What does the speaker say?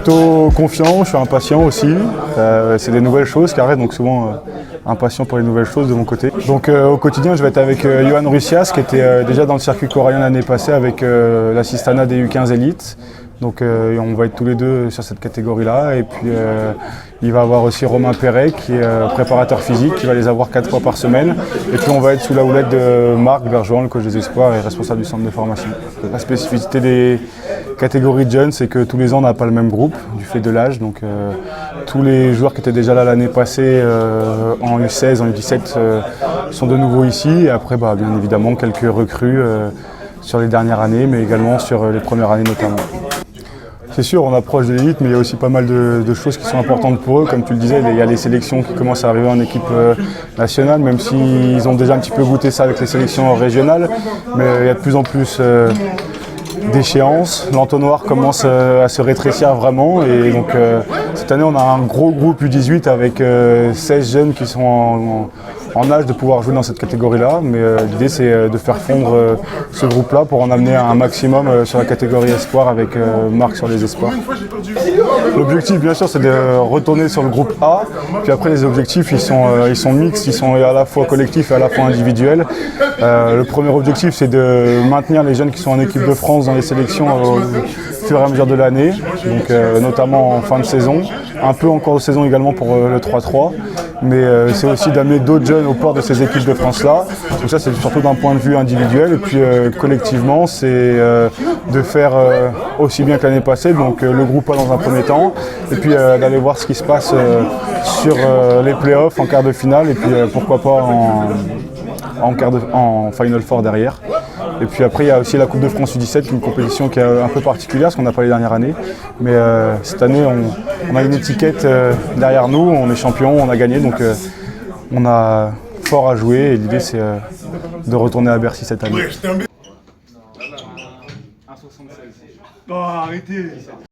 plutôt confiant, je suis impatient aussi. C'est des nouvelles choses qui arrivent, donc souvent impatient pour les nouvelles choses de mon côté. Donc au quotidien, je vais être avec Johan Rusias qui était déjà dans le circuit coréen l'année passée avec l'assistana des U15 Elite. Donc on va être tous les deux sur cette catégorie-là. Et puis il va y avoir aussi Romain Perret qui est préparateur physique, qui va les avoir 4 fois par semaine. Et puis on va être sous la houlette de Marc Bergeron, le coach des espoirs et responsable du centre de formation. La spécificité des catégories de jeunes, c'est que tous les ans on n'a pas le même groupe du fait de l'âge. Donc tous les joueurs qui étaient déjà là l'année passée en U16, en U17 sont de nouveau ici. Et après bien évidemment quelques recrues sur les dernières années, mais également sur les premières années notamment. C'est sûr, on approche de l'élite, mais il y a aussi pas mal de choses qui sont importantes pour eux. Comme tu le disais, il y a les sélections qui commencent à arriver en équipe nationale, même s'ils ont déjà un petit peu goûté ça avec les sélections régionales. Mais il y a de plus en plus d'échéances. L'entonnoir commence à se rétrécir vraiment. Et donc cette année, on a un gros groupe U18 avec 16 jeunes qui sont en âge de pouvoir jouer dans cette catégorie-là, mais l'idée c'est de faire fondre ce groupe-là pour en amener un maximum sur la catégorie espoir avec Marc sur les espoirs. L'objectif bien sûr c'est de retourner sur le groupe A, puis après les objectifs ils sont mixtes, ils sont à la fois collectifs et à la fois individuels. Le premier objectif c'est de maintenir les jeunes qui sont en équipe de France dans les sélections au fur et à mesure de l'année, donc notamment en fin de saison, un peu en cours de saison également pour le 3-3, mais c'est aussi d'amener d'autres jeunes au port de ces équipes de France-là. Donc ça c'est surtout d'un point de vue individuel, et puis collectivement c'est de faire aussi bien que l'année passée, donc le groupe A dans un premier temps, et puis d'aller voir ce qui se passe sur les playoffs en quart de finale, et puis pourquoi pas en Final Four derrière. Et puis après il y a aussi la Coupe de France U17, qui est une compétition qui est un peu particulière, ce qu'on n'a pas les dernières années. Mais cette année on a une étiquette derrière nous, on est champion, on a gagné, donc on a fort à jouer et l'idée c'est de retourner à Bercy cette année. 1,76. Oh, arrêtez.